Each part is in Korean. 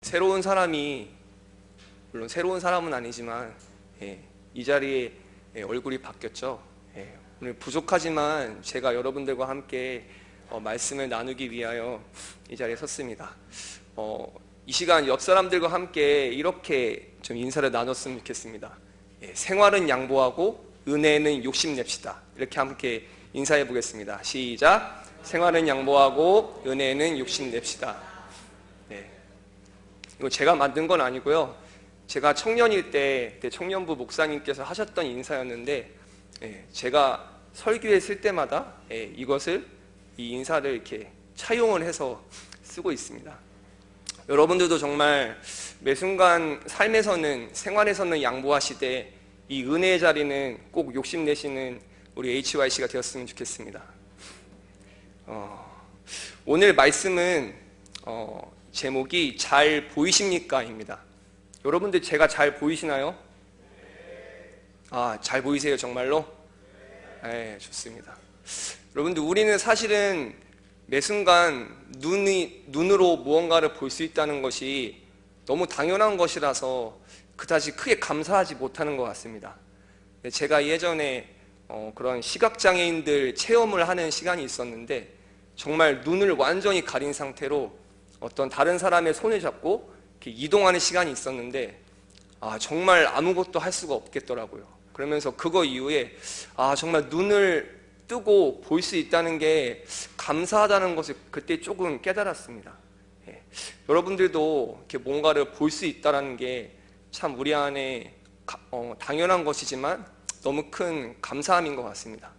새로운 사람이, 물론 새로운 사람은 아니지만 이 자리에 얼굴이 바뀌었죠. 오늘 부족하지만 제가 여러분들과 함께 말씀을 나누기 위하여 이 자리에 섰습니다. 이 시간 옆 사람들과 함께 이렇게 좀 인사를 나눴으면 좋겠습니다. 생활은 양보하고 은혜는 욕심냅시다. 이렇게 함께 인사해 보겠습니다. 시작. 생활은 양보하고 은혜는 욕심냅시다. 이거 제가 만든 건 아니고요. 제가 청년일 때 청년부 목사님께서 하셨던 인사였는데, 제가 설교했을 때마다 이 인사를 이렇게 차용을 해서 쓰고 있습니다. 여러분들도 정말 매 순간 삶에서는, 생활에서는 양보하시되 이 은혜의 자리는 꼭 욕심내시는 우리 HYC가 되었으면 좋겠습니다. 오늘 말씀은 제목이 잘 보이십니까? 입니다. 여러분들 제가 잘 보이시나요? 잘 보이세요 정말로? 네, 좋습니다. 여러분들, 우리는 사실은 매 순간 눈으로 무언가를 볼 수 있다는 것이 너무 당연한 것이라서 그다지 크게 감사하지 못하는 것 같습니다. 제가 예전에 그런 시각장애인들 체험을 하는 시간이 있었는데, 정말 눈을 완전히 가린 상태로 어떤 다른 사람의 손을 잡고 이렇게 이동하는 시간이 있었는데, 정말 아무것도 할 수가 없겠더라고요. 그러면서 그거 이후에 정말 눈을 뜨고 볼 수 있다는 게 감사하다는 것을 그때 조금 깨달았습니다. 여러분들도 이렇게 뭔가를 볼 수 있다는 게 참 우리 안에 당연한 것이지만 너무 큰 감사함인 것 같습니다.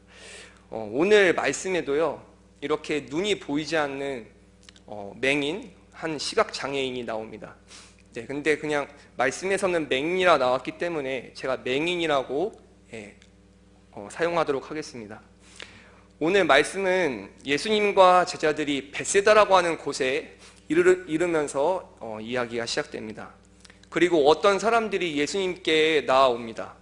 오늘 말씀에도요, 이렇게 눈이 보이지 않는 맹인, 한 시각장애인이 나옵니다. 근데 그냥 말씀에서는 맹인이라 나왔기 때문에 제가 맹인이라고 사용하도록 하겠습니다. 오늘 말씀은 예수님과 제자들이 벳세다라고 하는 곳에 이르면서 이야기가 시작됩니다. 그리고 어떤 사람들이 예수님께 나아옵니다.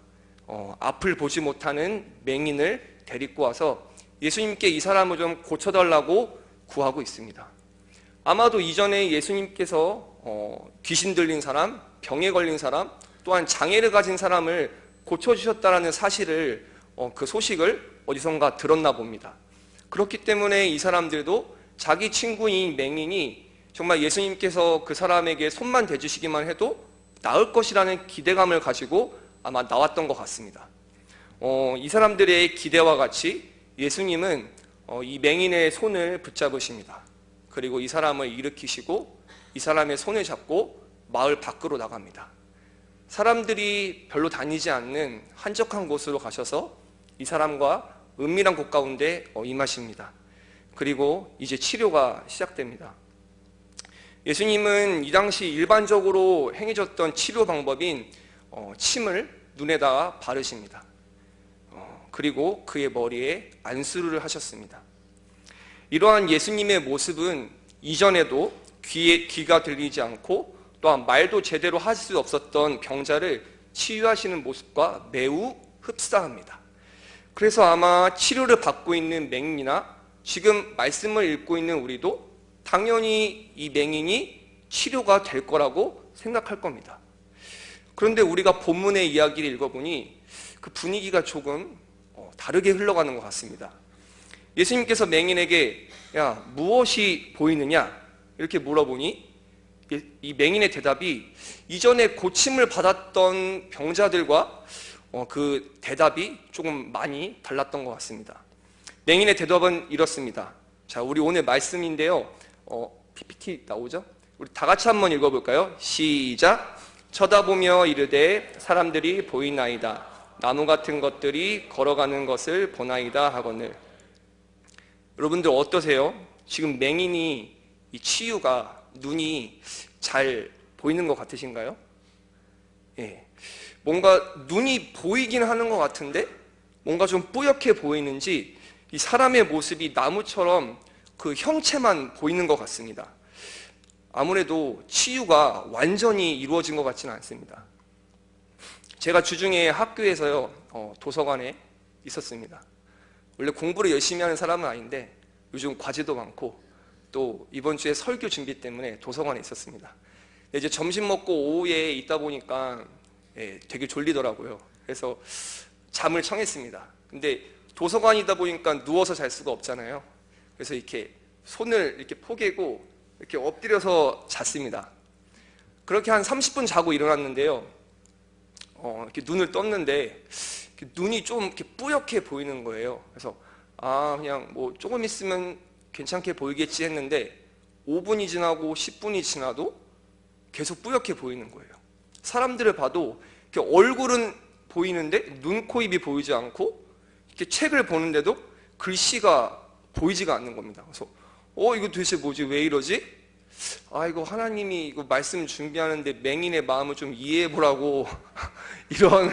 앞을 보지 못하는 맹인을 데리고 와서 예수님께 이 사람을 좀 고쳐달라고 구하고 있습니다. 아마도 이전에 예수님께서 귀신 들린 사람, 병에 걸린 사람, 또한 장애를 가진 사람을 고쳐주셨다는 사실을, 그 소식을 어디선가 들었나 봅니다. 그렇기 때문에 이 사람들도 자기 친구인 맹인이 정말 예수님께서 그 사람에게 손만 대주시기만 해도 나을 것이라는 기대감을 가지고 아마 나왔던 것 같습니다. 이 사람들의 기대와 같이 예수님은 이 맹인의 손을 붙잡으십니다. 그리고 이 사람을 일으키시고 이 사람의 손을 잡고 마을 밖으로 나갑니다. 사람들이 별로 다니지 않는 한적한 곳으로 가셔서 이 사람과 은밀한 곳 가운데 임하십니다. 그리고 이제 치료가 시작됩니다. 예수님은 이 당시 일반적으로 행해졌던 치료 방법인 침을 눈에다가 바르십니다. 그리고 그의 머리에 안수를 하셨습니다. 이러한 예수님의 모습은 이전에도 귀가 들리지 않고 또한 말도 제대로 할 수 없었던 병자를 치유하시는 모습과 매우 흡사합니다. 그래서 아마 치료를 받고 있는 맹인이나 지금 말씀을 읽고 있는 우리도 당연히 이 맹인이 치료가 될 거라고 생각할 겁니다. 그런데 우리가 본문의 이야기를 읽어보니 그 분위기가 조금 다르게 흘러가는 것 같습니다. 예수님께서 맹인에게 무엇이 보이느냐 이렇게 물어보니 이 맹인의 대답이 이전에 고침을 받았던 병자들과 그 대답이 조금 많이 달랐던 것 같습니다. 맹인의 대답은 이렇습니다. 자, 우리 오늘 말씀인데요, PPT 나오죠? 우리 다 같이 한번 읽어볼까요? 시작. 쳐다보며 이르되 사람들이 보이나이다. 나무 같은 것들이 걸어가는 것을 보나이다 하거늘. 여러분들 어떠세요? 지금 맹인이 이 치유가 눈이 잘 보이는 것 같으신가요? 뭔가 눈이 보이긴 하는 것 같은데 뭔가 좀 뿌옇게 보이는지 이 사람의 모습이 나무처럼 그 형체만 보이는 것 같습니다. 아무래도 치유가 완전히 이루어진 것 같지는 않습니다. 제가 주중에 학교에서요, 도서관에 있었습니다. 원래 공부를 열심히 하는 사람은 아닌데 요즘 과제도 많고 또 이번 주에 설교 준비 때문에 도서관에 있었습니다. 이제 점심 먹고 오후에 있다 보니까 되게 졸리더라고요. 그래서 잠을 청했습니다. 근데 도서관이다 보니까 누워서 잘 수가 없잖아요. 그래서 이렇게 손을 이렇게 포개고 이렇게 엎드려서 잤습니다. 그렇게 한 30분 자고 일어났는데요. 이렇게 눈을 떴는데 이렇게 눈이 좀 이렇게 뿌옇게 보이는 거예요. 그래서 그냥 뭐 조금 있으면 괜찮게 보이겠지 했는데 5분이 지나고 10분이 지나도 계속 뿌옇게 보이는 거예요. 사람들을 봐도 이렇게 얼굴은 보이는데 눈, 코, 입이 보이지 않고 이렇게 책을 보는데도 글씨가 보이지가 않는 겁니다. 그래서 이거 도대체 뭐지? 왜 이러지? 이거 하나님이 이거 말씀 준비하는데 맹인의 마음을 좀 이해해 보라고 이런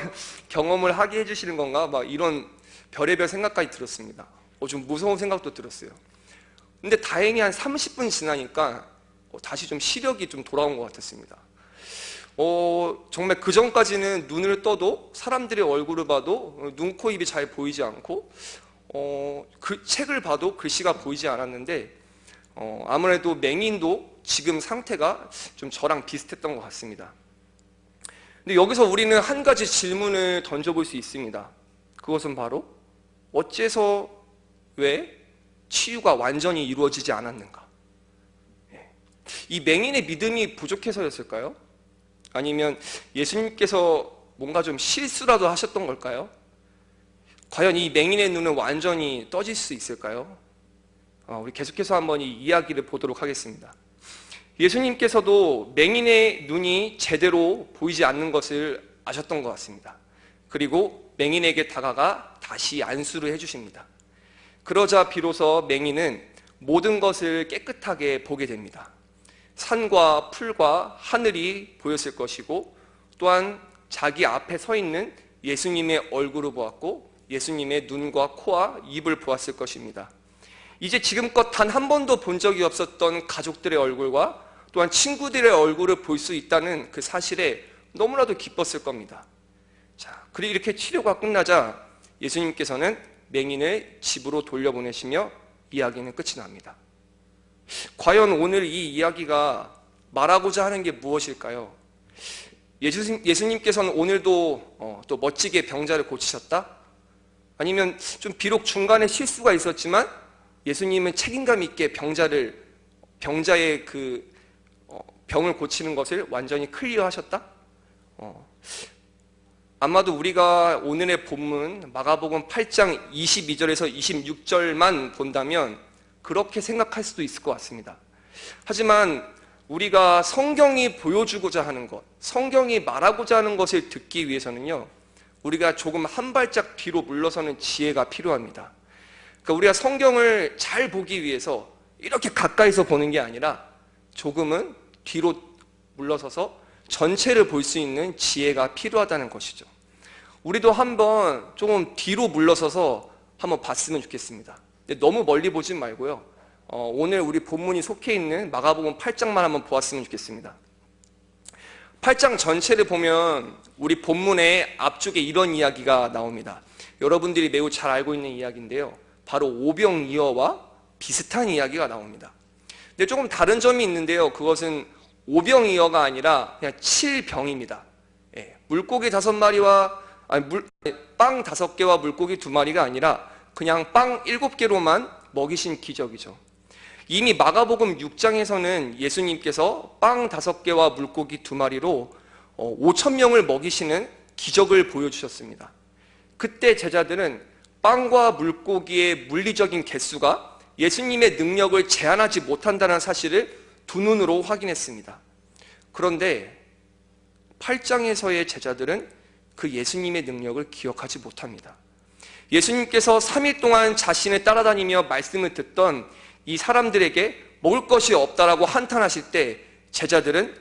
경험을 하게 해주시는 건가? 막 이런 별의별 생각까지 들었습니다. 좀 무서운 생각도 들었어요. 근데 다행히 한 30분 지나니까 다시 좀 시력이 좀 돌아온 것 같았습니다. 정말 그 전까지는 눈을 떠도 사람들의 얼굴을 봐도 눈, 코, 입이 잘 보이지 않고 그 책을 봐도 글씨가 보이지 않았는데 아무래도 맹인도 지금 상태가 좀 저랑 비슷했던 것 같습니다. 근데 여기서 우리는 한 가지 질문을 던져볼 수 있습니다. 그것은 바로 어째서 왜 치유가 완전히 이루어지지 않았는가? 이 맹인의 믿음이 부족해서였을까요? 아니면 예수님께서 뭔가 좀 실수라도 하셨던 걸까요? 과연 이 맹인의 눈은 완전히 떠질 수 있을까요? 우리 계속해서 한번 이 이야기를 보도록 하겠습니다. 예수님께서도 맹인의 눈이 제대로 보이지 않는 것을 아셨던 것 같습니다. 그리고 맹인에게 다가가 다시 안수를 해주십니다. 그러자 비로소 맹인은 모든 것을 깨끗하게 보게 됩니다. 산과 풀과 하늘이 보였을 것이고 또한 자기 앞에 서 있는 예수님의 얼굴을 보았고 예수님의 눈과 코와 입을 보았을 것입니다. 이제 지금껏 단 한 번도 본 적이 없었던 가족들의 얼굴과 또한 친구들의 얼굴을 볼 수 있다는 그 사실에 너무나도 기뻤을 겁니다. 그리고 이렇게 치료가 끝나자 예수님께서는 맹인을 집으로 돌려보내시며 이야기는 끝이 납니다. 과연 오늘 이 이야기가 말하고자 하는 게 무엇일까요? 예수님께서는 오늘도 또 멋지게 병자를 고치셨다? 아니면 좀 비록 중간에 실수가 있었지만 예수님은 책임감 있게 병자의 그 병을 고치는 것을 완전히 클리어하셨다? 아마도 우리가 오늘의 본문 마가복음 8장 22절에서 26절만 본다면 그렇게 생각할 수도 있을 것 같습니다. 하지만 우리가 성경이 보여주고자 하는 것, 성경이 말하고자 하는 것을 듣기 위해서는요, 우리가 조금 한 발짝 뒤로 물러서는 지혜가 필요합니다. 그러니까 우리가 성경을 잘 보기 위해서 이렇게 가까이서 보는 게 아니라 조금은 뒤로 물러서서 전체를 볼 수 있는 지혜가 필요하다는 것이죠. 우리도 한번 조금 뒤로 물러서서 한번 봤으면 좋겠습니다. 근데 너무 멀리 보진 말고요. 오늘 우리 본문이 속해 있는 마가복음 8장만 한번 보았으면 좋겠습니다. 8장 전체를 보면 우리 본문의 앞쪽에 이런 이야기가 나옵니다. 여러분들이 매우 잘 알고 있는 이야기인데요. 바로 오병이어와 비슷한 이야기가 나옵니다. 근데 조금 다른 점이 있는데요. 그것은 오병이어가 아니라 그냥 7병입니다. 물고기 5마리와 빵 5개와 물고기 2마리가 아니라 그냥 빵 7개로만 먹이신 기적이죠. 이미 마가복음 6장에서는 예수님께서 빵 5개와 물고기 2마리로 5,000명을 먹이시는 기적을 보여주셨습니다. 그때 제자들은 빵과 물고기의 물리적인 개수가 예수님의 능력을 제한하지 못한다는 사실을 두 눈으로 확인했습니다. 그런데 8장에서의 제자들은 그 예수님의 능력을 기억하지 못합니다. 예수님께서 3일 동안 자신을 따라다니며 말씀을 듣던 이 사람들에게 먹을 것이 없다라고 한탄하실 때 제자들은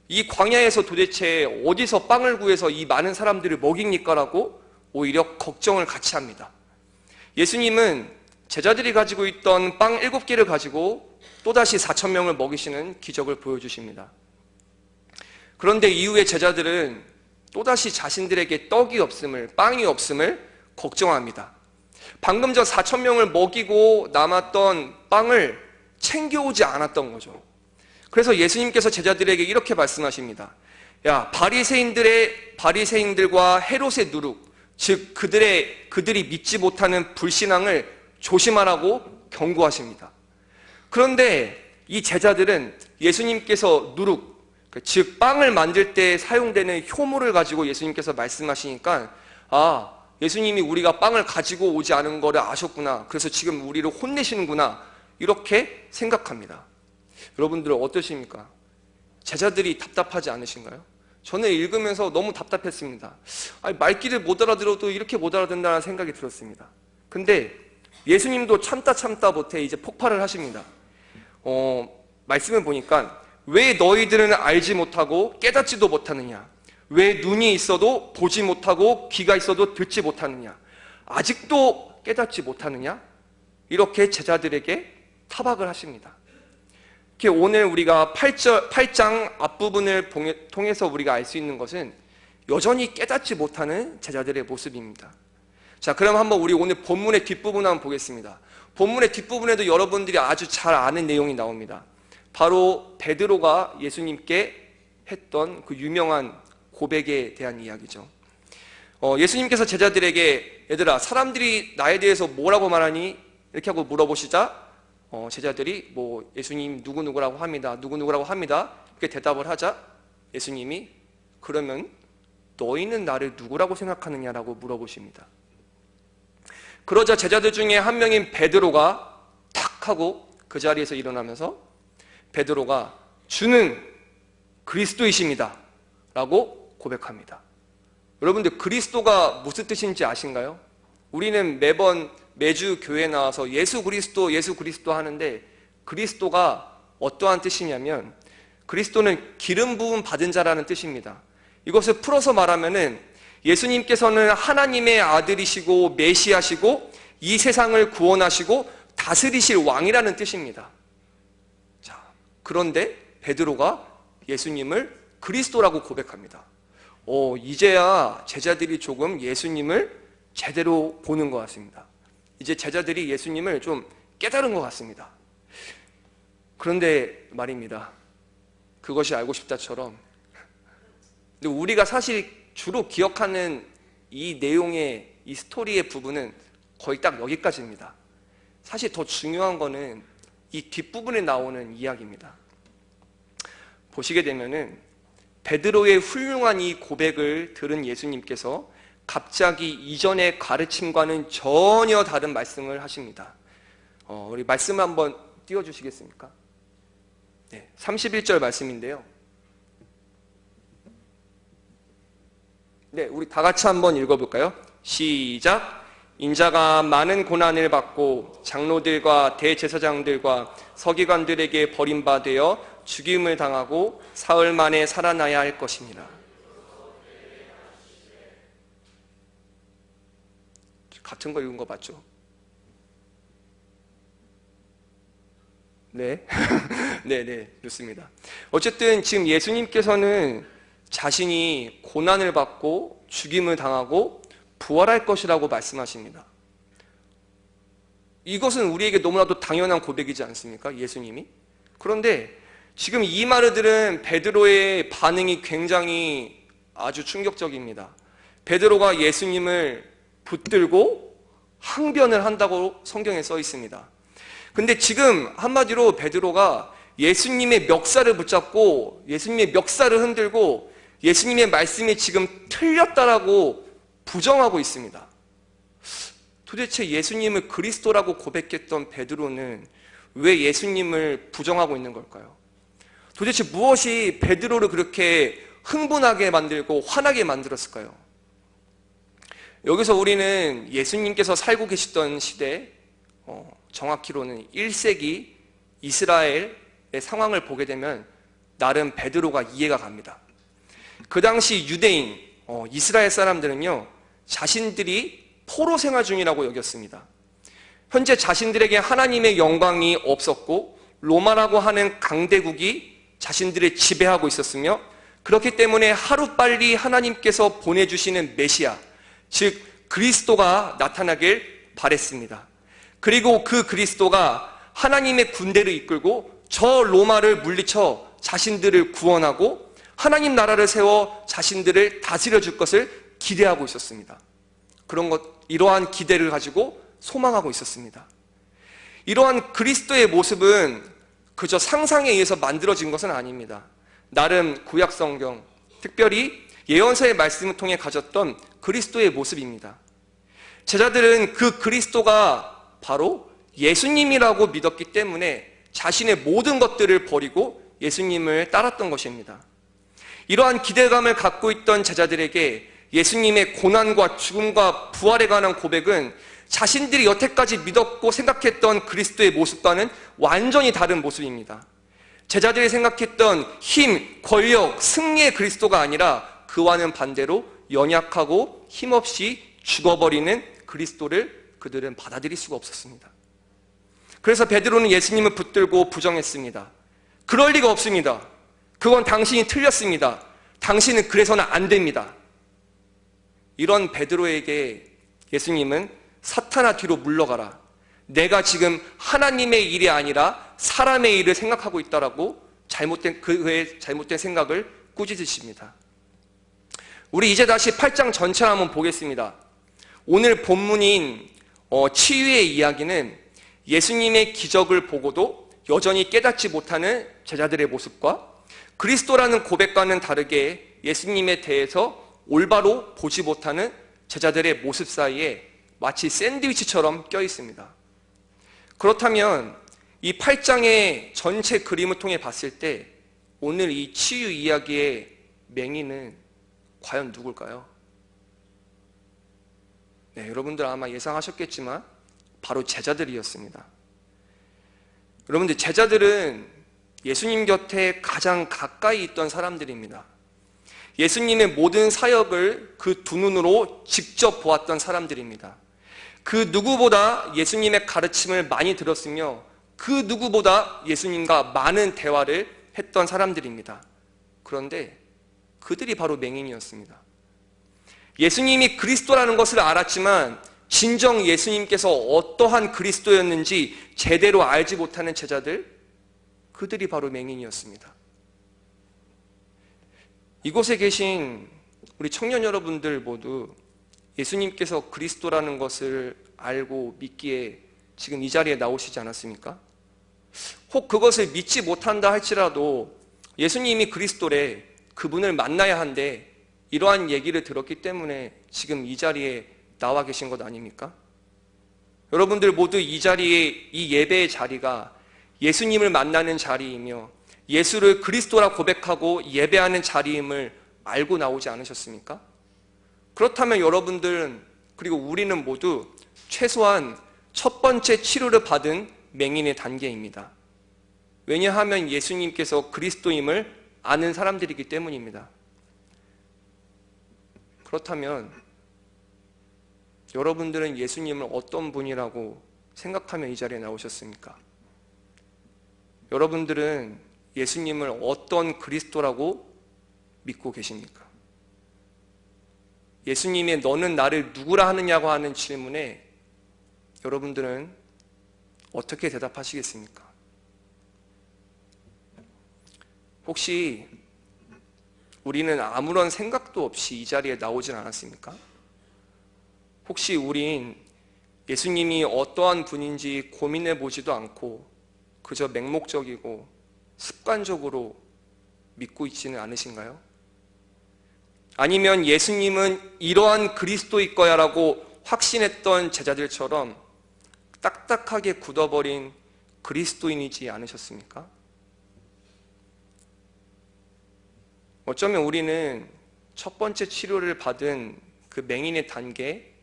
이 광야에서 도대체 어디서 빵을 구해서 이 많은 사람들을 먹입니까? 라고 오히려 걱정을 같이 합니다. 예수님은 제자들이 가지고 있던 빵 7개를 가지고 또다시 4,000명을 먹이시는 기적을 보여주십니다. 그런데 이후에 제자들은 또다시 자신들에게 떡이 없음을, 빵이 없음을 걱정합니다. 방금 전 4,000명을 먹이고 남았던 빵을 챙겨오지 않았던 거죠. 그래서 예수님께서 제자들에게 이렇게 말씀하십니다. 야, 바리새인들과 헤롯의 누룩, 즉 그들이 믿지 못하는 불신앙을 조심하라고 경고하십니다. 그런데 이 제자들은 예수님께서 누룩, 즉 빵을 만들 때 사용되는 효모를 가지고 예수님께서 말씀하시니까, 아, 예수님이 우리가 빵을 가지고 오지 않은 거를 아셨구나, 그래서 지금 우리를 혼내시는구나, 이렇게 생각합니다. 여러분들은 어떠십니까? 제자들이 답답하지 않으신가요? 저는 읽으면서 너무 답답했습니다. 아니, 말귀를 못 알아들어도 이렇게 못 알아듣는다는 생각이 들었습니다. 근데 예수님도 참다 못해 이제 폭발을 하십니다. 말씀을 보니까, 왜 너희들은 알지 못하고 깨닫지도 못하느냐? 왜 눈이 있어도 보지 못하고 귀가 있어도 듣지 못하느냐? 아직도 깨닫지 못하느냐? 이렇게 제자들에게 타박을 하십니다. 오늘 우리가 8장 앞부분을 통해서 우리가 알 수 있는 것은 여전히 깨닫지 못하는 제자들의 모습입니다. 자, 그럼 한번 우리 오늘 본문의 뒷부분 한번 보겠습니다. 본문의 뒷부분에도 여러분들이 아주 잘 아는 내용이 나옵니다. 바로 베드로가 예수님께 했던 그 유명한 고백에 대한 이야기죠. 예수님께서 제자들에게, 얘들아, 사람들이 나에 대해서 뭐라고 말하니? 이렇게 하고 물어보시자 제자들이 예수님 누구누구라고 합니다, 누구누구라고 합니다, 이렇게 대답을 하자 예수님이, 그러면 너희는 나를 누구라고 생각하느냐라고 물어보십니다. 그러자 제자들 중에 한 명인 베드로가 탁 하고 그 자리에서 일어나면서, 베드로가 주는 그리스도이십니다 라고 고백합니다. 여러분들, 그리스도가 무슨 뜻인지 아신가요? 우리는 매주 교회에 나와서 예수 그리스도 하는데, 그리스도가 어떠한 뜻이냐면, 그리스도는 기름 부음 받은 자라는 뜻입니다. 이것을 풀어서 말하면은, 예수님께서는 하나님의 아들이시고 메시아시고 이 세상을 구원하시고 다스리실 왕이라는 뜻입니다. 자, 그런데 베드로가 예수님을 그리스도라고 고백합니다. 이제야 제자들이 조금 예수님을 제대로 보는 것 같습니다. 이제 제자들이 예수님을 좀 깨달은 것 같습니다. 그런데 말입니다, 그것이 알고 싶다처럼, 근데 우리가 사실 주로 기억하는 이 내용의, 이 스토리의 부분은 거의 딱 여기까지입니다. 사실 더 중요한 거는 이 뒷부분에 나오는 이야기입니다. 보시게 되면은 베드로의 훌륭한 이 고백을 들은 예수님께서 갑자기 이전의 가르침과는 전혀 다른 말씀을 하십니다. 우리 말씀 한번 띄워주시겠습니까? 네, 31절 말씀인데요. 네, 우리 다 같이 한번 읽어볼까요? 시작! 인자가 많은 고난을 받고 장로들과 대제사장들과 서기관들에게 버림받아 죽임을 당하고 사흘 만에 살아나야 할 것입니다. 같은 거 읽은 거 맞죠? 네. 네, 좋습니다. 어쨌든 지금 예수님께서는 자신이 고난을 받고 죽임을 당하고 부활할 것이라고 말씀하십니다. 이것은 우리에게 너무나도 당연한 고백이지 않습니까? 예수님이. 그런데 지금 이 말을 들은 베드로의 반응이 굉장히 아주 충격적입니다. 베드로가 예수님을 붙들고 항변을 한다고 성경에 써 있습니다. 근데 지금 한마디로 베드로가 예수님의 멱살을 붙잡고 예수님의 멱살을 흔들고 예수님의 말씀이 지금 틀렸다라고 부정하고 있습니다. 도대체 예수님을 그리스도라고 고백했던 베드로는 왜 예수님을 부정하고 있는 걸까요? 도대체 무엇이 베드로를 그렇게 흥분하게 만들고 화나게 만들었을까요? 여기서 우리는 예수님께서 살고 계시던 시대, 정확히로는 1세기 이스라엘의 상황을 보게 되면 나름 베드로가 이해가 갑니다. 그 당시 유대인, 이스라엘 사람들은요, 자신들이 포로 생활 중이라고 여겼습니다. 현재 자신들에게 하나님의 영광이 없었고 로마라고 하는 강대국이 자신들을 지배하고 있었으며, 그렇기 때문에 하루빨리 하나님께서 보내주시는 메시아, 즉 그리스도가 나타나길 바랬습니다. 그리고 그 그리스도가 하나님의 군대를 이끌고 저 로마를 물리쳐 자신들을 구원하고 하나님 나라를 세워 자신들을 다스려 줄 것을 기대하고 있었습니다. 이러한 기대를 가지고 소망하고 있었습니다. 이러한 그리스도의 모습은 그저 상상에 의해서 만들어진 것은 아닙니다. 나름 구약 성경, 특별히 예언서의 말씀을 통해 가졌던 그리스도의 모습입니다. 제자들은 그 그리스도가 바로 예수님이라고 믿었기 때문에 자신의 모든 것들을 버리고 예수님을 따랐던 것입니다. 이러한 기대감을 갖고 있던 제자들에게 예수님의 고난과 죽음과 부활에 관한 고백은 자신들이 여태까지 믿었고 생각했던 그리스도의 모습과는 완전히 다른 모습입니다. 제자들이 생각했던 힘, 권력, 승리의 그리스도가 아니라 그와는 반대로 연약하고 힘없이 죽어버리는 그리스도를 그들은 받아들일 수가 없었습니다. 그래서 베드로는 예수님을 붙들고 부정했습니다. 그럴 리가 없습니다. 그건 당신이 틀렸습니다. 당신은 그래서는 안 됩니다. 이런 베드로에게 예수님은 사탄아 뒤로 물러가라. 내가 지금 하나님의 일이 아니라 사람의 일을 생각하고 있다라고 그의 잘못된 생각을 꾸짖으십니다. 우리 이제 다시 8장 전체를 한번 보겠습니다. 오늘 본문인 치유의 이야기는 예수님의 기적을 보고도 여전히 깨닫지 못하는 제자들의 모습과 그리스도라는 고백과는 다르게 예수님에 대해서 올바로 보지 못하는 제자들의 모습 사이에 마치 샌드위치처럼 껴 있습니다. 그렇다면 이 8장의 전체 그림을 통해 봤을 때 오늘 이 치유 이야기의 맹인은 과연 누굴까요? 네, 여러분들 아마 예상하셨겠지만 바로 제자들이었습니다. 여러분들, 제자들은 예수님 곁에 가장 가까이 있던 사람들입니다. 예수님의 모든 사역을 그 두 눈으로 직접 보았던 사람들입니다. 그 누구보다 예수님의 가르침을 많이 들었으며 그 누구보다 예수님과 많은 대화를 했던 사람들입니다. 그런데 그들이 바로 맹인이었습니다. 예수님이 그리스도라는 것을 알았지만 진정 예수님께서 어떠한 그리스도였는지 제대로 알지 못하는 제자들, 그들이 바로 맹인이었습니다. 이곳에 계신 우리 청년 여러분들 모두 예수님께서 그리스도라는 것을 알고 믿기에 지금 이 자리에 나오시지 않았습니까? 혹 그것을 믿지 못한다 할지라도 예수님이 그리스도래, 그분을 만나야 한데 이러한 얘기를 들었기 때문에 지금 이 자리에 나와 계신 것 아닙니까? 여러분들 모두 이 자리에, 이 예배의 자리가 예수님을 만나는 자리이며 예수를 그리스도라 고백하고 예배하는 자리임을 알고 나오지 않으셨습니까? 그렇다면 여러분들은, 그리고 우리는 모두 최소한 첫 번째 치료를 받은 맹인의 단계입니다. 왜냐하면 예수님께서 그리스도임을 아는 사람들이기 때문입니다. 그렇다면 여러분들은 예수님을 어떤 분이라고 생각하며 이 자리에 나오셨습니까? 여러분들은 예수님을 어떤 그리스도라고 믿고 계십니까? 예수님의 너는 나를 누구라 하느냐고 하는 질문에 여러분들은 어떻게 대답하시겠습니까? 혹시 우리는 아무런 생각도 없이 이 자리에 나오진 않았습니까? 혹시 우린 예수님이 어떠한 분인지 고민해 보지도 않고 그저 맹목적이고 습관적으로 믿고 있지는 않으신가요? 아니면 예수님은 이러한 그리스도일 거야 라고 확신했던 제자들처럼 딱딱하게 굳어버린 그리스도인이지 않으셨습니까? 어쩌면 우리는 첫 번째 치료를 받은 그 맹인의 단계에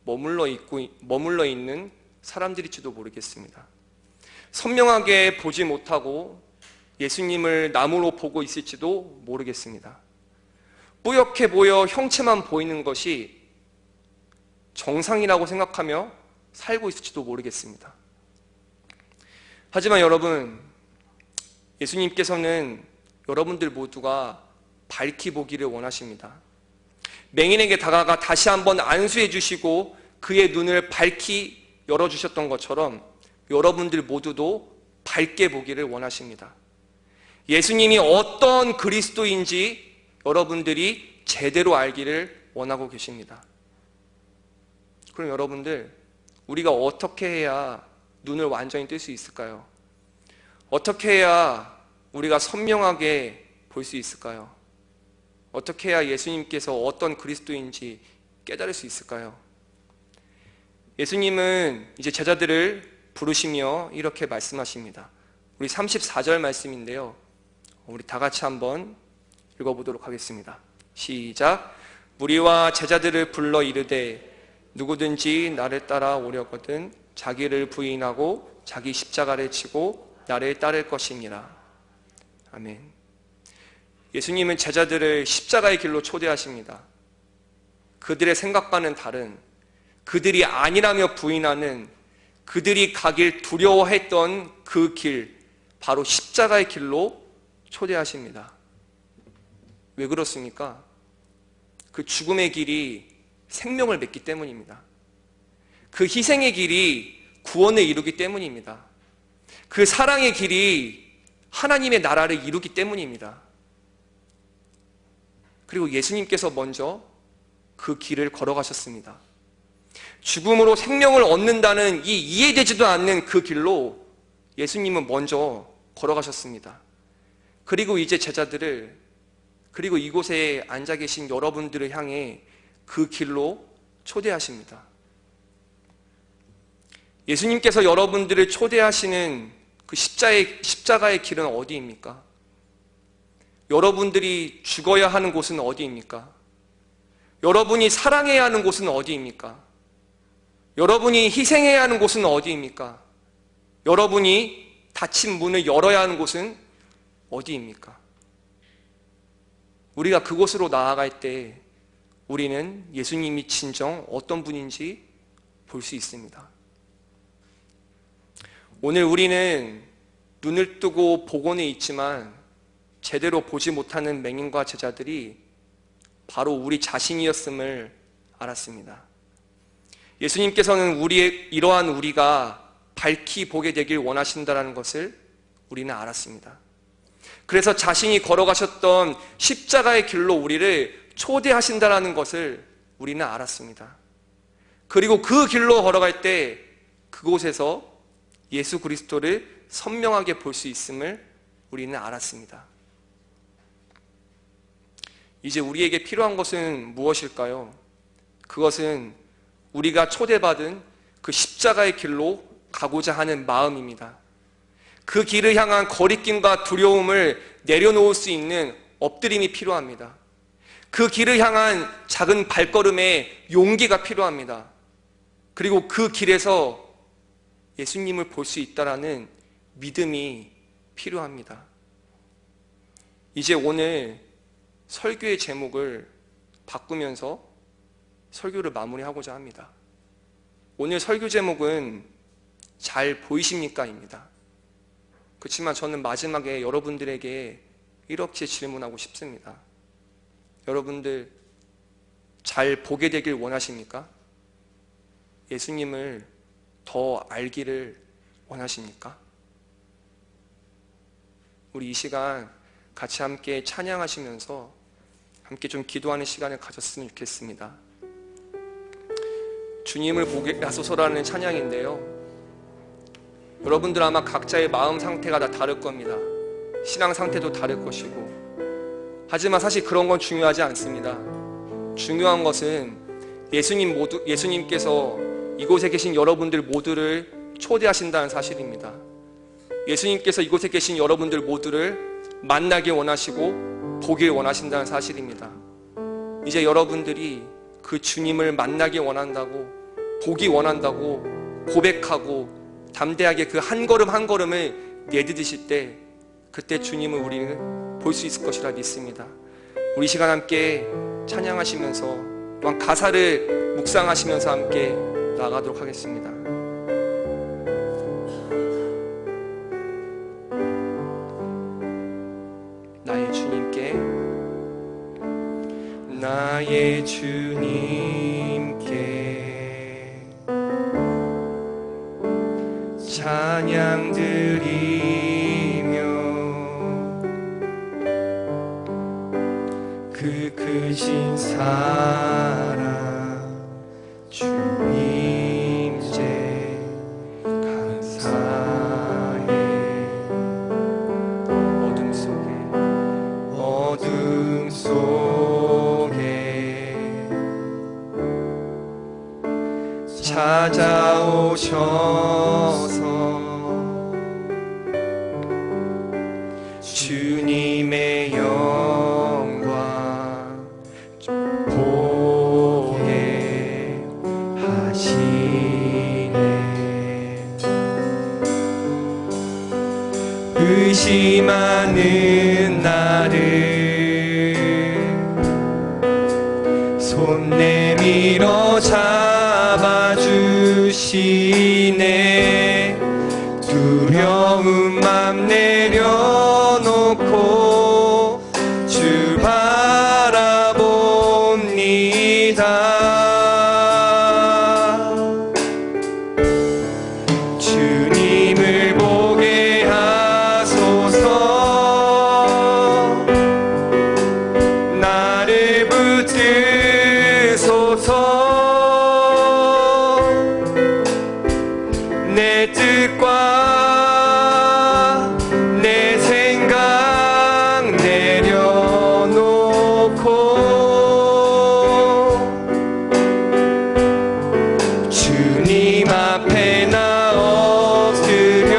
머물러 있는 사람들일지도 모르겠습니다. 선명하게 보지 못하고 예수님을 나무로 보고 있을지도 모르겠습니다. 뿌옇게 보여 형체만 보이는 것이 정상이라고 생각하며 살고 있을지도 모르겠습니다. 하지만 여러분, 예수님께서는 여러분들 모두가 밝히 보기를 원하십니다. 맹인에게 다가가 다시 한번 안수해 주시고 그의 눈을 밝히 열어주셨던 것처럼 여러분들 모두도 밝게 보기를 원하십니다. 예수님이 어떤 그리스도인지 여러분들이 제대로 알기를 원하고 계십니다. 그럼 여러분들, 우리가 어떻게 해야 눈을 완전히 뜰 수 있을까요? 어떻게 해야 우리가 선명하게 볼 수 있을까요? 어떻게 해야 예수님께서 어떤 그리스도인지 깨달을 수 있을까요? 예수님은 이제 제자들을 부르시며 이렇게 말씀하십니다. 우리 34절 말씀인데요, 우리 다 같이 한번 읽어보도록 하겠습니다. 시작. 무리와 제자들을 불러 이르되 누구든지 나를 따라 오려거든 자기를 부인하고 자기 십자가를 지고 나를 따를 것이니라. 아멘. 예수님은 제자들을 십자가의 길로 초대하십니다. 그들의 생각과는 다른, 그들이 아니라며 부인하는, 그들이 가길 두려워했던 그 길, 바로 십자가의 길로 초대하십니다. 왜 그렇습니까? 그 죽음의 길이 생명을 맺기 때문입니다. 그 희생의 길이 구원을 이루기 때문입니다. 그 사랑의 길이 하나님의 나라를 이루기 때문입니다. 그리고 예수님께서 먼저 그 길을 걸어가셨습니다. 죽음으로 생명을 얻는다는 이 이해되지도 않는 그 길로 예수님은 먼저 걸어가셨습니다. 그리고 이제 제자들을, 그리고 이곳에 앉아 계신 여러분들을 향해 그 길로 초대하십니다. 예수님께서 여러분들을 초대하시는 그 십자가의 길은 어디입니까? 여러분들이 죽어야 하는 곳은 어디입니까? 여러분이 사랑해야 하는 곳은 어디입니까? 여러분이 희생해야 하는 곳은 어디입니까? 여러분이 닫힌 문을 열어야 하는 곳은 어디입니까? 우리가 그곳으로 나아갈 때 우리는 예수님이 진정 어떤 분인지 볼 수 있습니다. 오늘 우리는 눈을 뜨고 복원해 있지만 제대로 보지 못하는 맹인과 제자들이 바로 우리 자신이었음을 알았습니다. 예수님께서는 이러한 우리가 밝히 보게 되길 원하신다는 것을 우리는 알았습니다. 그래서 자신이 걸어가셨던 십자가의 길로 우리를 초대하신다는 것을 우리는 알았습니다. 그리고 그 길로 걸어갈 때 그곳에서 예수 그리스도를 선명하게 볼 수 있음을 우리는 알았습니다. 이제 우리에게 필요한 것은 무엇일까요? 그것은 우리가 초대받은 그 십자가의 길로 가고자 하는 마음입니다. 그 길을 향한 거리낌과 두려움을 내려놓을 수 있는 엎드림이 필요합니다. 그 길을 향한 작은 발걸음에 용기가 필요합니다. 그리고 그 길에서 예수님을 볼 수 있다라는 믿음이 필요합니다. 이제 오늘 설교의 제목을 바꾸면서 설교를 마무리하고자 합니다. 오늘 설교 제목은 잘 보이십니까? 입니다. 그렇지만 저는 마지막에 여러분들에게 이렇게 질문하고 싶습니다. 여러분들 잘 보게 되길 원하십니까? 예수님을 더 알기를 원하십니까? 우리 이 시간 같이 함께 찬양하시면서 함께 좀 기도하는 시간을 가졌으면 좋겠습니다. 주님을 보게 하소서라는 찬양인데요, 여러분들 아마 각자의 마음 상태가 다 다를 겁니다. 신앙 상태도 다를 것이고, 하지만 사실 그런 건 중요하지 않습니다. 중요한 것은 예수님께서 이곳에 계신 여러분들 모두를 초대하신다는 사실입니다. 예수님께서 이곳에 계신 여러분들 모두를 만나기 원하시고 보길 원하신다는 사실입니다. 이제 여러분들이 그 주님을 만나기 원한다고, 보기 원한다고 고백하고 담대하게 그 한 걸음 한 걸음을 내딛으실 때, 그때 주님을 우리는 볼 수 있을 것이라 믿습니다. 우리 시간 함께 찬양하시면서 또한 가사를 묵상하시면서 함께 나가도록 하겠습니다. 나의 주님께 찬양 드리 그 크신 사랑 주님 제 감사해. 어둠 속에 찾아오셔서 주님의 영광 보게 하시네. 의심하는 나를 손 내밀어 잡아주시네. 두려운 맘 내려놓고 주 바라봅니다. 주님을 보게 하소서. 나를 붙드소서. 내 뜻과 내 생각 내려놓고 주님 앞에 나 엎드려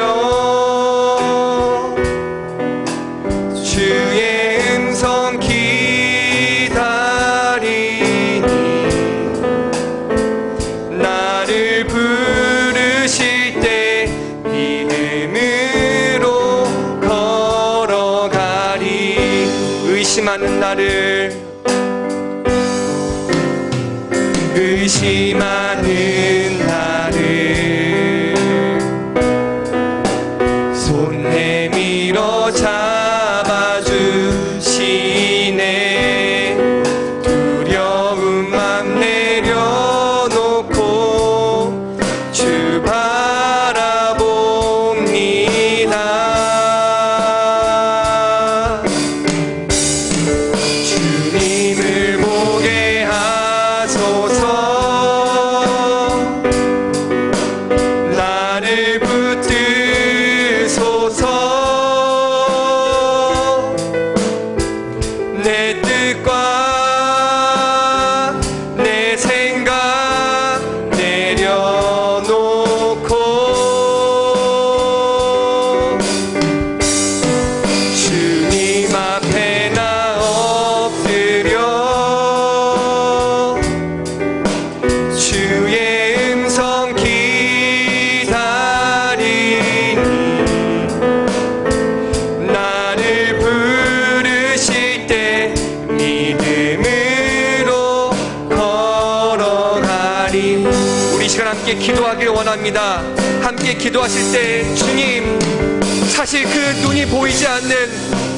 주의 음성 기다리니 나를 부르실 때 믿음으로 걸어가리. 의심하는 나를 손 내밀어 잡아주시네. 두려운 맘 내려놓고 주 바라봅니다. 주님을 보게 하소서. 나를 붙드소서. 내 뜻과 내 생각 내려놓고 주님 앞에 나 엎드려 주의 음성 기다리니 나를 부르실 때 믿음으로 걸어가리. 우리 시간 함께 기도하길 원합니다. 함께 기도하실 때 주님, 사실 그 눈이 보이지 않는,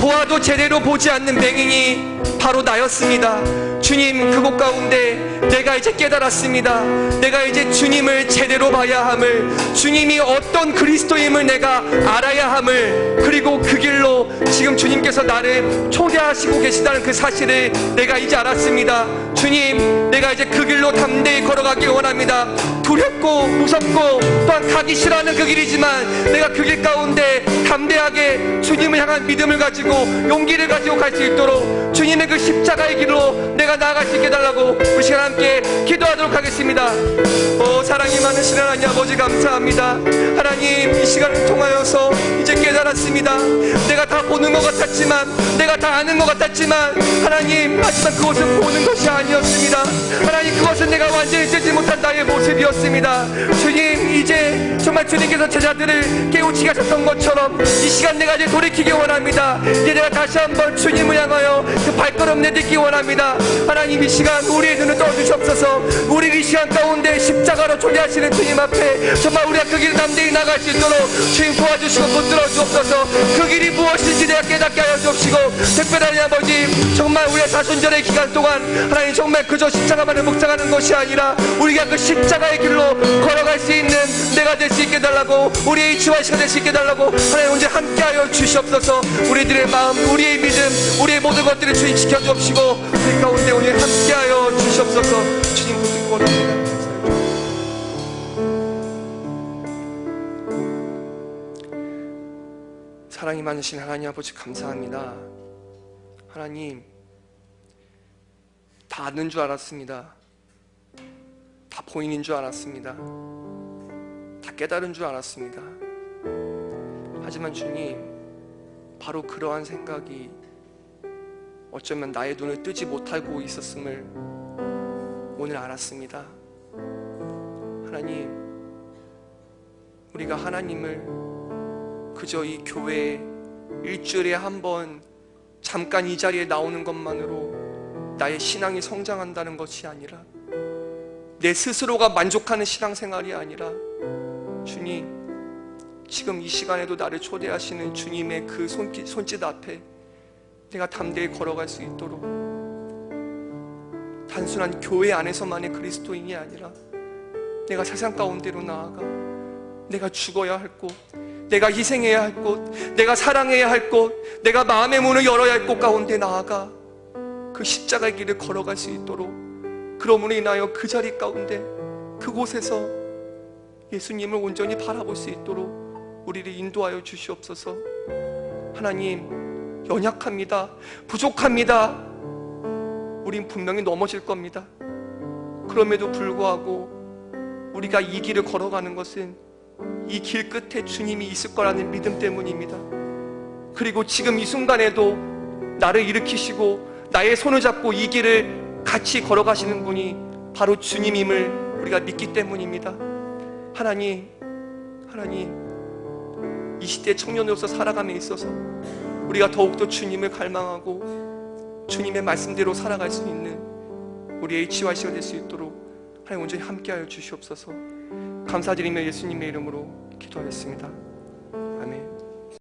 보아도 제대로 보지 않는 맹인이 바로 나였습니다. 주님, 그곳 가운데 내가 이제 깨달았습니다. 내가 이제 주님을 제대로 봐야 함을, 주님이 어떤 그리스도임을 내가 알아야 함을, 그리고 그 길로 지금 주님께서 나를 초대하시고 계시다는 그 사실을 내가 이제 알았습니다. 주님, 내가 이제 그 길로 담대히 걸어가길 원합니다. 두렵고 무섭고 또한 가기 싫어하는 그 길이지만 내가 그 길 가운데 담대하게 주님을 향한 믿음을 가지고 용기를 가지고 갈 수 있도록 주님의 그 십자가의 길로 내가 나아갈 수 있게 해달라고 우리 시간 함께 기도하도록 하겠습니다. 사랑이 많으신 하나님 아버지, 감사합니다. 하나님, 이 시간을 통하여서 이제 깨달았습니다. 내가 다 보는 것 같았지만, 내가 다 아는 것 같았지만, 하나님, 하지만 그것은 보는 것이 아니었습니다. 하나님, 그것은 내가 완전히 뜨지 못한 나의 모습이었습니다. 주님, 이제 정말 주님께서 제자들을 깨우치게 하셨던 것처럼 이 시간 내가 이제 돌이키기 원합니다. 이제 내가 다시 한번 주님을 향하여 그 발걸음 내딛기 원합니다. 하나님, 이 시간 우리의 눈을 떠주시옵소서. 우리 이 시간 가운데 십자가로 초대하시는 주님 앞에 정말 우리가 그 길을 담대히 나갈 수 있도록 주님 도와주시고 붙들어 주옵소서. 그 길이 무엇인지 내가 깨닫게 하여 주옵시고, 특별히 아버지, 정말 우리의 사순절의 기간 동안 하나님 정말 그저 십자가만을 묵상하는 것이 아니라 우리가 그 십자가의 길로 걸어갈 수 있는 내가 될 수 있게 달라고, 우리의 이치와 시간 될 수 있게 달라고 하나님 언제 함께하여 주시옵소서. 우리들의 마음, 우리의 믿음, 우리의 모든 것들을 주님 지켜주옵시고 우리 가운데 오늘 함께하여 주시옵소서. 주님 부탁 원합니다. 사랑이 많으신 하나님 아버지 감사합니다. 하나님, 다 아는 줄 알았습니다. 다 보이는 줄 알았습니다. 다 깨달은 줄 알았습니다. 하지만 주님, 바로 그러한 생각이 어쩌면 나의 눈을 뜨지 못하고 있었음을 오늘 알았습니다. 하나님, 우리가 하나님을 그저 이 교회에 일주일에 한 번 잠깐 이 자리에 나오는 것만으로 나의 신앙이 성장한다는 것이 아니라, 내 스스로가 만족하는 신앙생활이 아니라, 주님, 지금 이 시간에도 나를 초대하시는 주님의 그 손짓 앞에 내가 담대히 걸어갈 수 있도록, 단순한 교회 안에서만의 그리스도인이 아니라 내가 세상 가운데로 나아가 내가 죽어야 할 곳, 내가 희생해야 할 곳, 내가 사랑해야 할 곳, 내가 마음의 문을 열어야 할 곳 가운데 나아가 그 십자가의 길을 걸어갈 수 있도록, 그러므로 인하여 그 자리 가운데 그곳에서 예수님을 온전히 바라볼 수 있도록 우리를 인도하여 주시옵소서. 하나님, 연약합니다. 부족합니다. 우린 분명히 넘어질 겁니다. 그럼에도 불구하고 우리가 이 길을 걸어가는 것은 이 길 끝에 주님이 있을 거라는 믿음 때문입니다. 그리고 지금 이 순간에도 나를 일으키시고 나의 손을 잡고 이 길을 같이 걸어가시는 분이 바로 주님임을 우리가 믿기 때문입니다. 하나님, 이 시대 청년으로서 살아감에 있어서 우리가 더욱더 주님을 갈망하고 주님의 말씀대로 살아갈 수 있는 우리 HYC가 될 수 있도록 하나님 온전히 함께하여 주시옵소서. 감사드리며 예수님의 이름으로 기도하겠습니다.